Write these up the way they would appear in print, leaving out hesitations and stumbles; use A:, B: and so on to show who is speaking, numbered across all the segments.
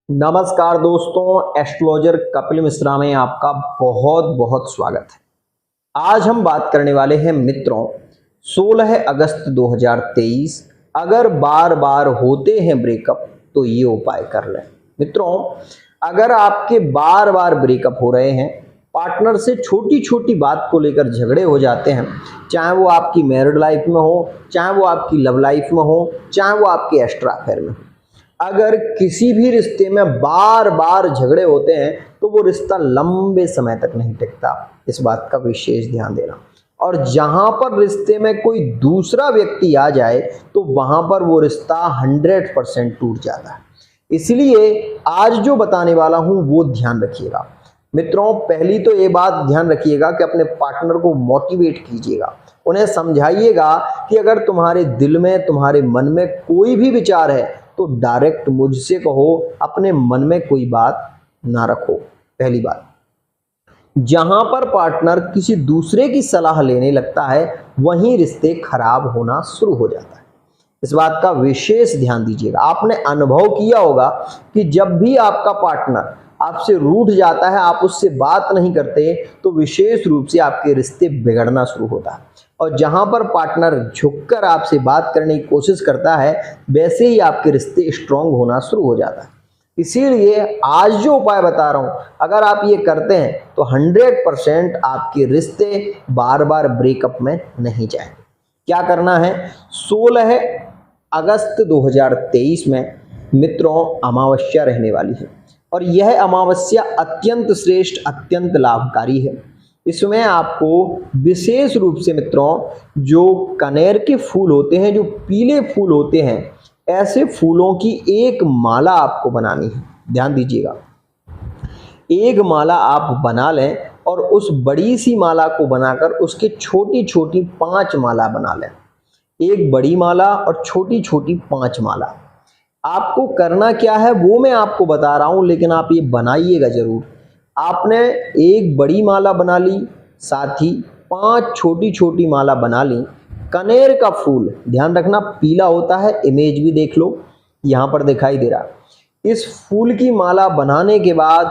A: नमस्कार दोस्तों, एस्ट्रोलॉजर कपिल मिश्रा में आपका बहुत बहुत स्वागत है। आज हम बात करने वाले हैं मित्रों 16 अगस्त 2023। अगर बार बार होते हैं ब्रेकअप तो ये उपाय कर लें। मित्रों, अगर आपके बार बार ब्रेकअप हो रहे हैं, पार्टनर से छोटी छोटी बात को लेकर झगड़े हो जाते हैं, चाहे वो आपकी मैरिड लाइफ में हो, चाहे वो आपकी लव लाइफ में हो, चाहे वो आपके एक्स्ट्रा अफेयर में हो, अगर किसी भी रिश्ते में बार बार झगड़े होते हैं तो वो रिश्ता लंबे समय तक नहीं टिकता। इस बात का विशेष ध्यान देना। और जहां पर रिश्ते में कोई दूसरा व्यक्ति आ जाए तो वहां पर वो रिश्ता 100% टूट जाता है। इसलिए आज जो बताने वाला हूं वो ध्यान रखिएगा। मित्रों, पहली तो ये बात ध्यान रखिएगा कि अपने पार्टनर को मोटिवेट कीजिएगा, उन्हें समझाइएगा कि अगर तुम्हारे दिल में, तुम्हारे मन में कोई भी विचार है तो डायरेक्ट मुझसे कहो, अपने मन में कोई बात ना रखो। पहली बात, जहां पर पार्टनर किसी दूसरे की सलाह लेने लगता है वहीं रिश्ते खराब होना शुरू हो जाता है। इस बात का विशेष ध्यान दीजिएगा। आपने अनुभव किया होगा कि जब भी आपका पार्टनर आपसे रूठ जाता है, आप उससे बात नहीं करते, तो विशेष रूप से आपके रिश्ते बिगड़ना शुरू होता है। और जहां पर पार्टनर झुककर आपसे बात करने की कोशिश करता है, वैसे ही आपके रिश्ते स्ट्रांग होना शुरू हो जाता है। इसीलिए आज जो उपाय बता रहा हूं, अगर आप ये करते हैं तो 100% आपके रिश्ते बार बार ब्रेकअप में नहीं जाएंगे। क्या करना है? 16 अगस्त 2023 में मित्रों अमावस्या रहने वाली है और यह अमावस्या अत्यंत श्रेष्ठ, अत्यंत लाभकारी है। इसमें आपको विशेष रूप से मित्रों जो कनेर के फूल होते हैं, जो पीले फूल होते हैं, ऐसे फूलों की एक माला आपको बनानी है। ध्यान दीजिएगा, एक माला आप बना लें और उस बड़ी सी माला को बनाकर उसके छोटी छोटी 5 माला बना लें। एक बड़ी माला और छोटी छोटी 5 माला। आपको करना क्या है वो मैं आपको बता रहा हूं, लेकिन आप ये बनाइएगा जरूर। आपने एक बड़ी माला बना ली, साथ ही 5 छोटी छोटी माला बना ली। कनेर का फूल, ध्यान रखना, पीला होता है, इमेज भी देख लो, यहां पर दिखाई दे रहा। इस फूल की माला बनाने के बाद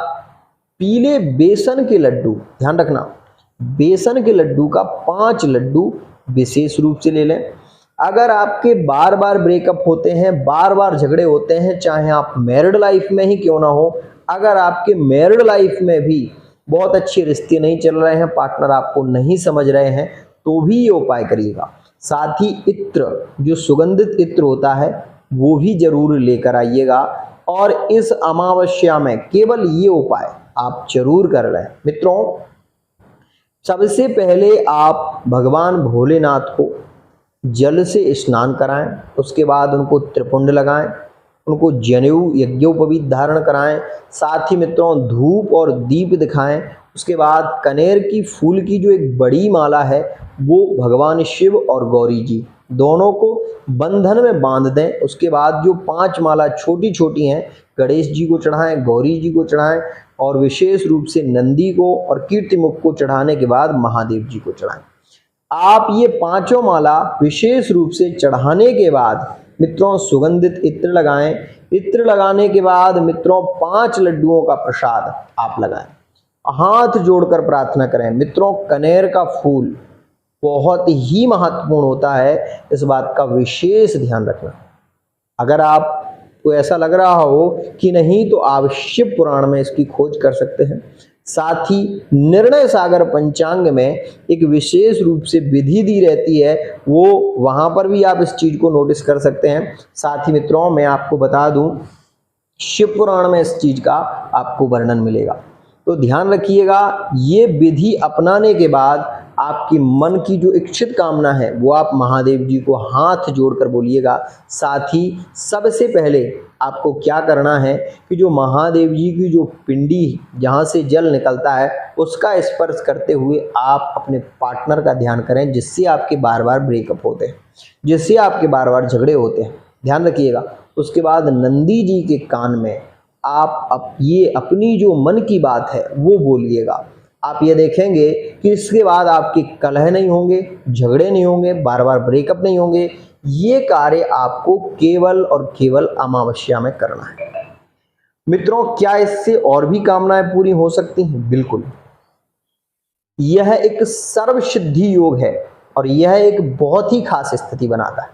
A: पीले बेसन के लड्डू, ध्यान रखना, बेसन के लड्डू का 5 लड्डू विशेष रूप से ले लें। अगर आपके बार बार ब्रेकअप होते हैं, बार बार झगड़े होते हैं, चाहे आप मैरिड लाइफ में ही क्यों ना हो, अगर आपके मैरिड लाइफ में भी बहुत अच्छे रिश्ते नहीं चल रहे हैं, पार्टनर आपको नहीं समझ रहे हैं, तो भी ये उपाय करिएगा। साथ ही इत्र, जो सुगंधित इत्र होता है, वो भी जरूर लेकर आइएगा। और इस अमावस्या में केवल ये उपाय आप जरूर कर लें। मित्रों, सबसे पहले आप भगवान भोलेनाथ को जल से स्नान कराएं, उसके बाद उनको त्रिपुंड लगाएं, उनको जनेऊ यज्ञोपवीत धारण कराएं, साथ ही मित्रों धूप और दीप दिखाएं। उसके बाद कनेर की फूल की जो एक बड़ी माला है वो भगवान शिव और गौरी जी दोनों को बंधन में बांध दें। उसके बाद जो 5 माला छोटी छोटी हैं, गणेश जी को चढ़ाएं, गौरी जी को चढ़ाएं और विशेष रूप से नंदी को और कीर्तिमुख को चढ़ाने के बाद महादेव जी को चढ़ाएं। आप ये 5 माला विशेष रूप से चढ़ाने के बाद मित्रों सुगंधित इत्र लगाएं। इत्र लगाने के बाद मित्रों 5 लड्डुओं का प्रसाद आप लगाएं। हाथ जोड़कर प्रार्थना करें। मित्रों, कनेर का फूल बहुत ही महत्वपूर्ण होता है, इस बात का विशेष ध्यान रखना। अगर आपको ऐसा लग रहा हो कि नहीं, तो आप शिव पुराण में इसकी खोज कर सकते हैं। साथ ही निर्णय सागर पंचांग में एक विशेष रूप से विधि दी रहती है, वो वहां पर भी आप इस चीज को नोटिस कर सकते हैं। साथ ही मित्रों मैं आपको बता दूं, शिव पुराण में इस चीज का आपको वर्णन मिलेगा। तो ध्यान रखिएगा, ये विधि अपनाने के बाद आपकी मन की जो इच्छित कामना है वो आप महादेव जी को हाथ जोड़कर बोलिएगा। साथ ही सबसे पहले आपको क्या करना है कि जो महादेव जी की जो पिंडी जहाँ से जल निकलता है उसका स्पर्श करते हुए आप अपने पार्टनर का ध्यान करें, जिससे आपके बार बार ब्रेकअप होते हैं, जिससे आपके बार बार झगड़े होते हैं। ध्यान रखिएगा। उसके बाद नंदी जी के कान में आप ये अपनी जो मन की बात है वो बोलिएगा। आप ये देखेंगे कि इसके बाद आपके कलह नहीं होंगे, झगड़े नहीं होंगे, बार बार ब्रेकअप नहीं होंगे। ये कार्य आपको केवल और केवल अमावस्या में करना है। मित्रों, क्या इससे और भी कामनाएं पूरी हो सकती हैं? बिल्कुल। यह एक सर्व सिद्धि योग है और यह एक बहुत ही खास स्थिति बनाता है।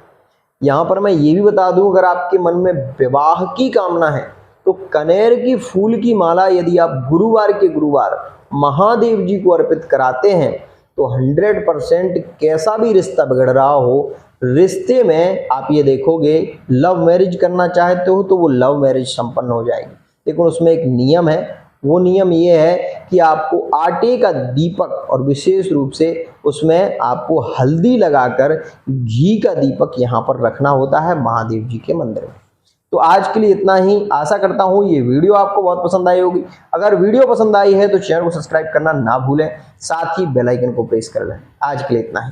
A: यहां पर मैं ये भी बता दूं, अगर आपके मन में विवाह की कामना है तो कनेर की फूल की माला यदि आप गुरुवार के गुरुवार महादेव जी को अर्पित कराते हैं तो 100% कैसा भी रिश्ता बिगड़ रहा हो, रिश्ते में आप ये देखोगे, लव मैरिज करना चाहते हो तो वो लव मैरिज संपन्न हो जाएगी। लेकिन उसमें एक नियम है, वो नियम ये है कि आपको आटे का दीपक और विशेष रूप से उसमें आपको हल्दी लगाकर घी का दीपक यहाँ पर रखना होता है महादेव जी के मंदिर में। तो आज के लिए इतना ही। आशा करता हूँ ये वीडियो आपको बहुत पसंद आई होगी। अगर वीडियो पसंद आई है तो चैनल को सब्सक्राइब करना ना भूलें, साथ ही बेल आइकन को प्रेस कर लें। आज के लिए इतना ही।